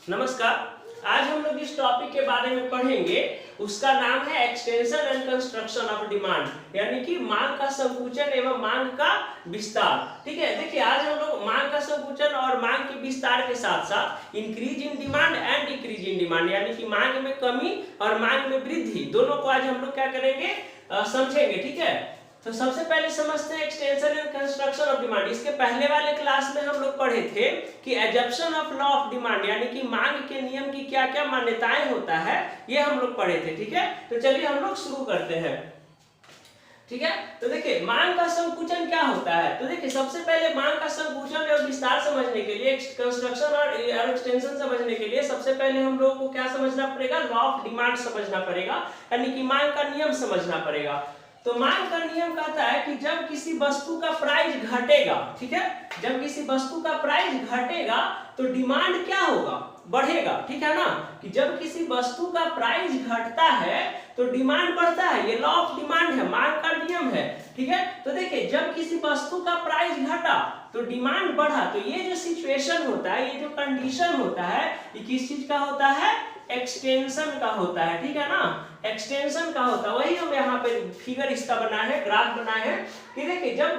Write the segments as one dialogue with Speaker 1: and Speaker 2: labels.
Speaker 1: नमस्कार। आज हम लोग इस टॉपिक के बारे में पढ़ेंगे। उसका नाम है extension and construction of demand, यानी कि मांग का संकुचन एवं मांग का विस्तार। ठीक है, देखिए आज हम लोग मांग का संकुचन और मांग के विस्तार के साथ साथ increase in demand and decrease in demand, यानी कि मांग में कमी और मांग में वृद्धि, दोनों को आज हम लोग क्या करेंगे, समझेंगे। ठीक है, तो सबसे पहले समझते हैं extension and construction of demand. इसके पहले वाले क्लास में हम लोग पढ़े थे कि assumption of law of demand, यानी कि मांग के नियम की क्या क्या मान्यताएं होता है, ये हम लोग पढ़े थे। ठीक है, तो चलिए हम लोग शुरू करते हैं। ठीक है, तो देखिए मांग का संकुचन क्या होता है। तो देखिए सबसे पहले मांग का संकुचन और विस्तार समझने के लिए, कंस्ट्रक्शन और एक्सटेंशन समझने के लिए सबसे पहले हम लोगों को क्या समझना पड़ेगा, लॉ ऑफ डिमांड समझना पड़ेगा, यानी कि मांग का नियम समझना पड़ेगा। तो मांग का नियम कहता है कि जब किसी वस्तु का प्राइस घटेगा, ठीक है, जब किसी वस्तु का प्राइस घटेगा तो डिमांड क्या होगा, बढ़ेगा। ठीक है ना, कि जब किसी वस्तु का प्राइस घटता है तो डिमांड बढ़ता है, ये लॉ ऑफ डिमांड है, मांग का नियम है। ठीक है, तो देखिए जब किसी वस्तु का प्राइस घटा तो डिमांड बढ़ा, तो ये जो सिचुएशन होता है, ये जो कंडीशन होता है, ये किस चीज का होता है, एक्सटेंशन का होता है। ठीक है ना, एक्सटेंशन का होता है। वही हम यहाँ पे फिगर इसका बना है, ग्राफ बना है कि देखिए जब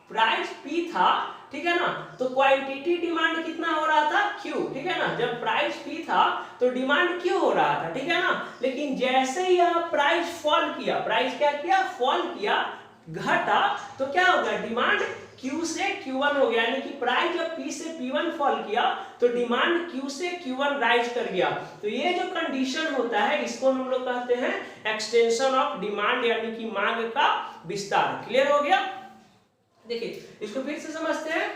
Speaker 1: प्राइस P था, ठीक है ना, तो क्वांटिटी डिमांड कितना हो रहा था, Q। ठीक है ना, जब प्राइस P था तो डिमांड Q हो रहा था। ठीक है ना, लेकिन जैसे ही यह प्राइस फॉल किया, प्राइस क्या किया, फॉल किया, घटा, तो क्या होगा, डिमांड Q से Q1 हो गया, यानी कि प्राइस जब P से P1 फॉल किया तो डिमांड Q से Q1 राइज कर गया। तो ये जो कंडीशन होता है इसको हम लोग कहते हैं एक्सटेंशन ऑफ डिमांड, यानी कि मांग का विस्तार। क्लियर हो गया। देखिए इसको फिर से समझते हैं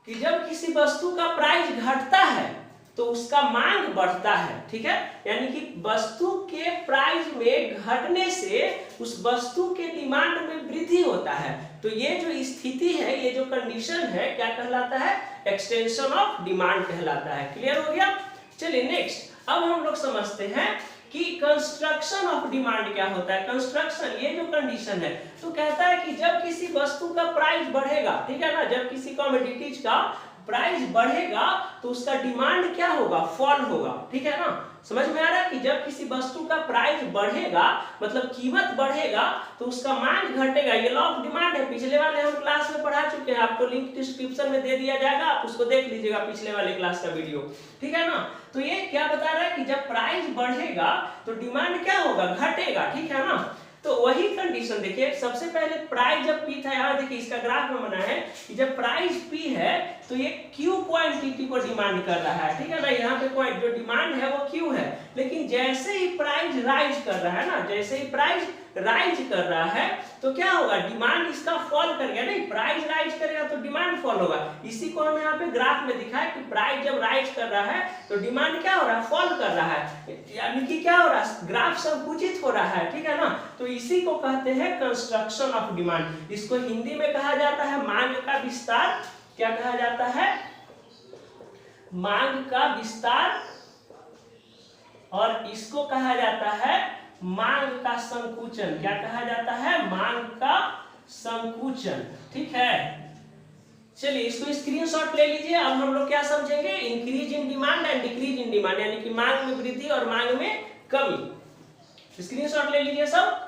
Speaker 1: कि जब किसी वस्तु का प्राइस घटता है तो उसका मांग बढ़ता है। ठीक है, यानी कि वस्तु के प्राइस में घटने से उस वस्तु के डिमांड में वृद्धि होता है। तो ये जो स्थिति है, ये जो कंडीशन है, क्या कहलाता है, एक्सटेंशन ऑफ डिमांड कहलाता है। क्लियर हो गया। चलिए नेक्स्ट, अब हम लोग समझते हैं कि कंस्ट्रक्शन ऑफ डिमांड क्या होता है। कंस्ट्रक्शन, ये जो कंडीशन है, तो कहता है कि जब किसी वस्तु का प्राइस बढ़ेगा, ठीक है ना, जब किसी कमोडिटीज का प्राइस बढ़ेगा तो उसका डिमांड क्या होगा, फॉल होगा। ठीक है ना, समझ में आ रहा है कि जब किसी वस्तु का प्राइस बढ़ेगा मतलब कीमत बढ़ेगा तो उसका मांग घटेगा। ये लॉ ऑफ डिमांड है, पिछले वाले हम क्लास में पढ़ा चुके हैं, आपको लिंक डिस्क्रिप्शन में दे दिया जाएगा, आप उसको देख लीजिएगा, पिछले वाले क्लास का वीडियो। ठीक है ना, तो ये क्या बता रहा है कि जब प्राइस बढ़ेगा तो डिमांड क्या होगा, घटेगा। ठीक है ना, तो वही कंडीशन देखिए, सबसे पहले प्राइस जब P था, यहाँ देखिए इसका ग्राफ में बना है कि जब प्राइस P है तो ये Q क्वांटिटी को डिमांड कर रहा है। ठीक है ना, यहाँ पे जो डिमांड है वो Q है, लेकिन जैसे ही प्राइस राइज कर रहा है ना, जैसे ही प्राइस राइज कर रहा है तो क्या होगा, डिमांड इसका फॉल करेगा। नहीं, प्राइस राइज करेगा तो डिमांड फॉल होगा। इसी को हम यहाँ पे ग्राफ में दिखाया कि प्राइस जब राइज कर रहा है तो डिमांड क्या हो रहा है, फॉल कर रहा है, यानी कि क्या हो रहा है, ग्राफ संकुचित हो रहा है। ठीक है ना, तो इसी को कहते हैं कंस्ट्रक्शन ऑफ डिमांड। इसको हिंदी में कहा जाता है मांग का विस्तार। क्या कहा जाता है, मांग का विस्तार, और इसको कहा जाता है मांग का संकुचन। क्या कहा जाता है, मांग का संकुचन। ठीक है, चलिए इसको स्क्रीनशॉट ले लीजिए। अब हम लोग क्या समझेंगे, increase in demand and decrease in demand, यानी कि मांग में वृद्धि और मांग में कमी। स्क्रीनशॉट ले लीजिए सब।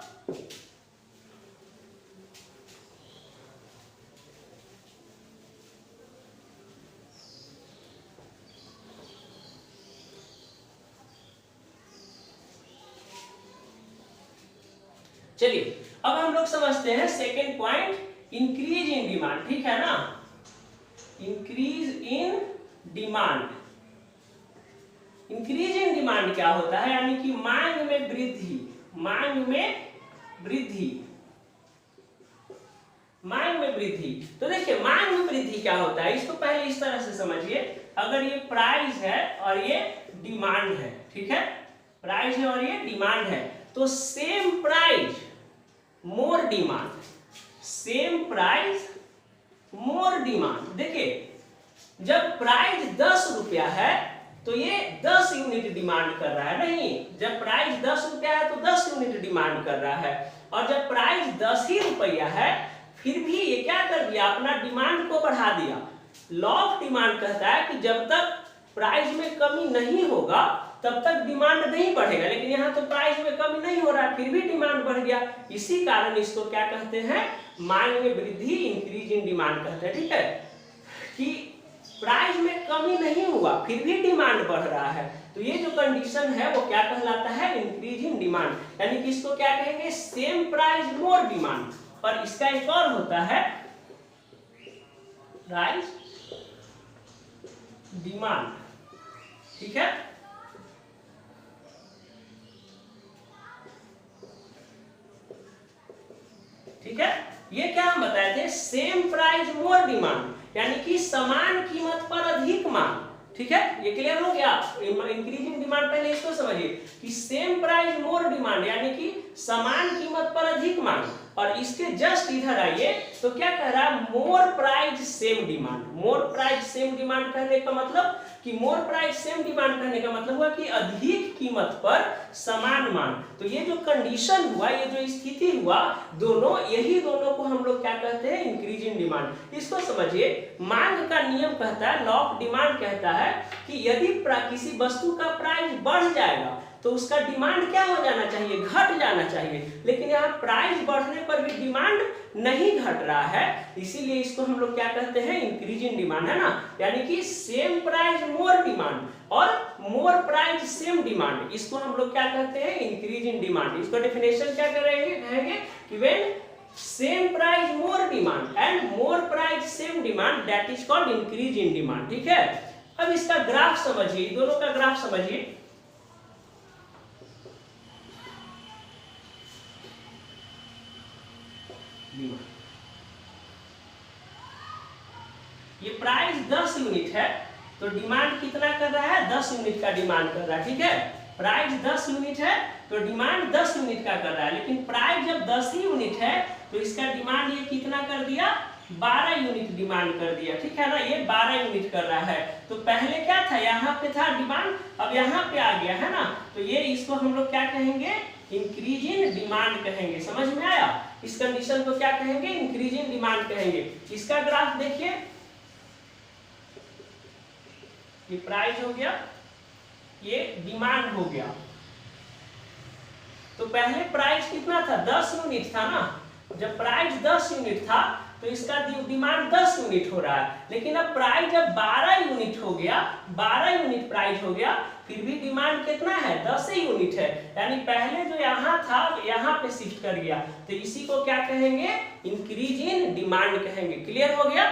Speaker 1: चलिए अब हम लोग समझते हैं second point, increase in demand. ठीक है ना, increase in demand. Increase in demand क्या होता है, यानी कि मांग में वृद्धि, मांग में वृद्धि, मांग में वृद्धि। तो देखिए मांग में वृद्धि क्या होता है, इसको पहले इस तरह से समझिए। अगर ये प्राइस है और ये डिमांड है, ठीक है, प्राइस है और ये डिमांड है, तो same price more demand, same price more demand. देखिए जब प्राइस 10 रुपया है तो ये 10 यूनिट डिमांड कर रहा है। नहीं, जब प्राइस 10 रुपया है तो 10 यूनिट डिमांड कर रहा है, और जब प्राइस 10 ही रुपया है फिर भी ये क्या कर दिया, अपना डिमांड को बढ़ा दिया। लॉ ऑफ डिमांड कहता है कि जब तक प्राइस में कमी नहीं होगा तब तक डिमांड नहीं बढ़ेगा, लेकिन यहाँ तो प्राइस में कमी नहीं हो रहा फिर भी डिमांड बढ़ गया, इसी कारण इसको क्या कहते हैं, मांग में वृद्धि, इंक्रीज इन डिमांड कहते हैं। ठीक है, कि प्राइस में कमी नहीं हुआ फिर भी डिमांड बढ़ रहा है, तो ये जो कंडीशन है वो क्या कहलाता है, इंक्रीज इन डिमांड, यानी कि इसको क्या कहेंगे, सेम प्राइस मोर डिमांड। और इसका एक और होता है प्राइस डिमांड। ठीक है, ठीक है, ये क्या हम बताए थे, सेम प्राइस मोर डिमांड, यानी कि समान कीमत पर अधिक मांग। ठीक है, ये क्लियर हो गया, इंक्रीजिंग डिमांड पहले इसको समझिए कि सेम प्राइस मोर डिमांड, यानी कि समान कीमत पर अधिक मांग। और इसके जस्ट इधर आइए तो क्या कह रहा है, मोर प्राइस सेम डिमांड। मोर प्राइस सेम डिमांड कहने का मतलब कि मोर प्राइस सेम डिमांड कहने का मतलब हुआ कि अधिक कीमत पर समान मांग। तो ये जो कंडीशन हुआ, ये जो स्थिति हुआ, दोनों यही दोनों को हम लोग क्या कहते हैं, इंक्रीज इन डिमांड। इसको समझिए, मांग का नियम कहता है, लॉ ऑफ डिमांड कहता है कि यदि किसी वस्तु का प्राइस बढ़ जाएगा तो उसका डिमांड क्या हो जाना चाहिए, घट जाना चाहिए, लेकिन यहाँ प्राइस बढ़ने पर भी डिमांड नहीं घट रहा है, इसीलिए इसको हम लोग क्या कहते हैं, इंक्रीज इन डिमांड, है ना। यानी कि सेम प्राइस मोर डिमांड और मोर प्राइस सेम डिमांड, इसको हम लोग क्या कहते हैं, इंक्रीज इन डिमांड। इसको डेफिनेशन क्या कहेंगे कि when same price more demand and more price same demand, that is called increase in demand. ठीक है, अब इसका ग्राफ समझिए, दोनों का ग्राफ समझिए। ये प्राइस 10 यूनिट है तो डिमांड कितना कर रहा है, 10 यूनिट का डिमांड कर रहा है। ठीक है, प्राइस 10 यूनिट है तो डिमांड 10 यूनिट का कर रहा है, लेकिन प्राइस जब 10 ही यूनिट है तो इसका डिमांड ये कितना कर दिया, 12 यूनिट डिमांड कर दिया। ठीक है ना, ये 12 यूनिट कर रहा है। तो पहले क्या था, यहाँ पे था डिमांड, अब यहाँ पे आ गया, है ना। तो ये इसको हम लोग क्या कहेंगे, इंक्रीज इन डिमांड कहेंगे। समझ में आया, इस कंडीशन को क्या कहेंगे, इंक्रीज इन डिमांड कहेंगे। इसका ग्राफ देखिए, ये प्राइस हो गया, ये डिमांड हो गया। तो पहले प्राइस कितना था, 10 यूनिट था ना। जब प्राइस 10 यूनिट था तो इसका डिमांड 10 यूनिट हो रहा है, लेकिन अब प्राइस जब 12 यूनिट हो गया, 12 यूनिट प्राइस हो गया, फिर भी डिमांड कितना है, 10 ही यूनिट है। यानी पहले जो यहाँ था यहाँ पे शिफ्ट कर गया, तो इसी को क्या कहेंगे, इंक्रीज इन डिमांड कहेंगे। क्लियर हो गया।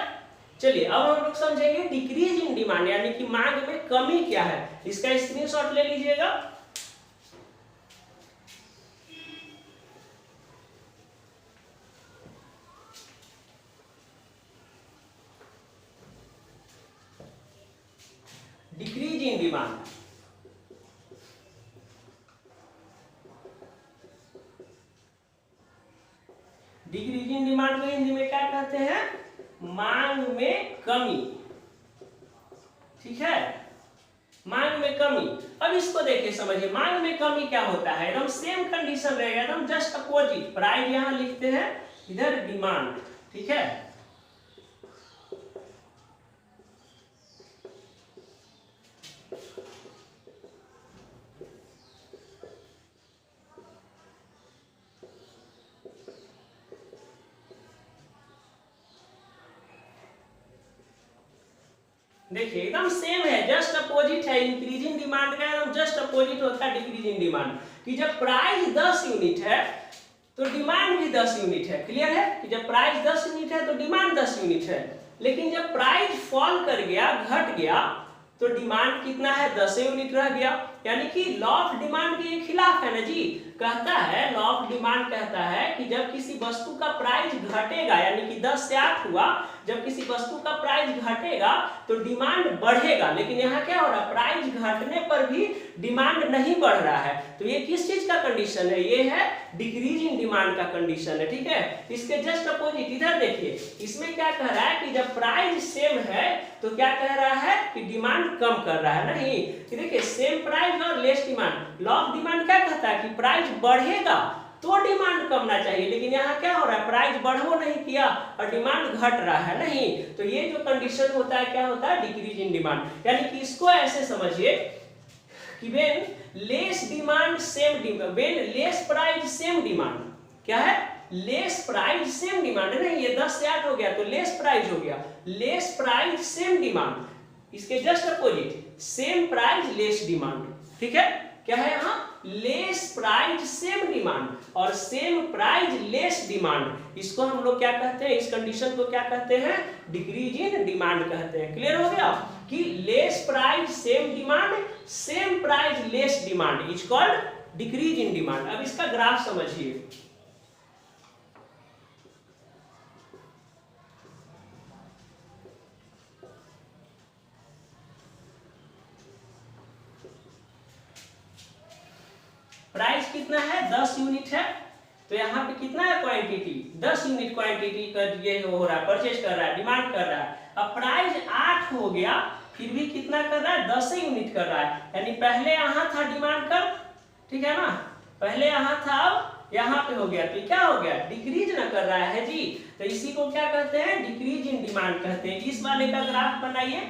Speaker 1: चलिए अब हम लोग समझेंगे डिक्रीज इन डिमांड, यानी कि मांग में कमी क्या है। इसका स्क्रीनशॉट ले लीजिएगा। Decrease in demand, decrease in demand को हिंदी में क्या कहते हैं, मांग में कमी। ठीक है, मांग में कमी। अब इसको देखिए, समझिए मांग में कमी क्या होता है, एकदम सेम कंडीशन रहेगा, एकदम जस्ट अपोजिट। प्राइस यहां लिखते हैं, इधर डिमांड। ठीक है, देखिए एकदम सेम है, जस्ट अपोजिट है। इंक्रीजिंग डिमांड का एकदम जस्ट अपोजिट होता है डिक्रीजिंग डिमांड, कि जब प्राइस 10 यूनिट है तो डिमांड भी 10 यूनिट है। क्लियर है कि जब प्राइस 10 यूनिट है तो डिमांड 10 यूनिट है, लेकिन जब प्राइस फॉल कर गया, घट गया, तो डिमांड कितना है, 10 यूनिट रह गया। यानी कि लॉ ऑफ डिमांड के खिलाफ है ना जी। कहता है, लॉ ऑफ डिमांड कहता है कि जब किसी वस्तु का प्राइस घटेगा, यानी कि 10 से 8 हुआ, जब किसी वस्तु का प्राइस घटेगा तो डिमांड बढ़ेगा, लेकिन यहाँ क्या हो रहा है, प्राइस घटने पर भी डिमांड नहीं बढ़ रहा है। तो ये किस चीज का कंडीशन है, ये है डिक्रीज इन डिमांड का कंडीशन है। ठीक है, इसके जस्ट अपोजिट इधर देखिए, इसमें क्या कह रहा है कि जब प्राइस सेम है तो क्या कह रहा है कि डिमांड कम कर रहा है। नहीं, देखिए सेम प्राइस और less demand, law of demand क्या कहता है कि प्राइस बढ़ेगा तो डिमांड कमना चाहिए, लेकिन यहाँ क्या हो रहा है, प्राइस बढ़ो नहीं किया और डिमांड घट रहा है, नहीं। तो ये जो कंडीशन होता है क्या होता है, डिक्रीज इन डिमांड। यानी कि इसको ऐसे समझिए कि when less demand same demand, when less price same demand, क्या है, लेस प्राइस सेम डिमांड, नहीं ये 10 से 8 हो गया तो लेस प्राइस हो गया, लेस प्राइस सेम डिमांड, इसके just opposite same price less demand, ठीक है। क्या है यहाँ, लेस प्राइस सेम डिमांड और सेम प्राइस लेस डिमांड, इसको हम लोग क्या कहते हैं, इस कंडीशन को क्या कहते हैं, डिक्रीज इन डिमांड कहते हैं। क्लियर हो गया कि less price same demand, same price less demand is called decrease in demand. अब इसका ग्राफ समझिए, प्राइस कितना है, 10 यूनिट है, तो यहाँ पे कितना है क्वांटिटी, 10 यूनिट क्वांटिटी का ये हो रहा है, परचेज कर रहा है, डिमांड कर रहा है। अब प्राइस 8 हो गया, फिर भी कितना कर रहा है, 10 यूनिट कर रहा है, यानी पहले यहाँ था डिमांड कर, ठीक है ना, पहले यहाँ था, अब यहाँ पे हो गया, तो क्या हो गया, डिक्रीज ना कर रहा है जी। तो इसी को क्या कहते हैं, डिक्रीज इन डिमांड कहते हैं। इस वाले का ग्राफ बनाइए,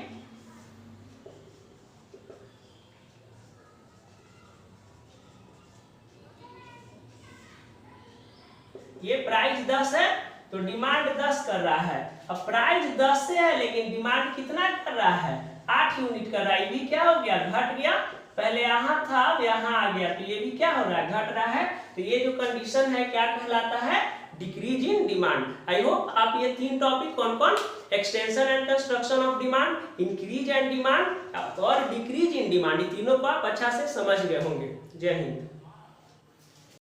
Speaker 1: ये प्राइस 10 है तो डिमांड 10 कर रहा है। अब प्राइस 10 से है लेकिन डिमांड कितना कर रहा है, 8 यूनिट कर रहा है, ये भी क्या हो गया, घट गया, पहले यहाँ था अब यहाँ आ गया, तो ये भी क्या हो रहा है, घट रहा है। तो ये जो कंडीशन है क्या कहलाता है, decrease in demand. I hope आप ये 3 टॉपिक कौन कौन, extension and construction of demand, increase and demand और डिक्रीज इन डिमांड, ये तीनों को आप अच्छा से समझ गए होंगे। जय हिंद।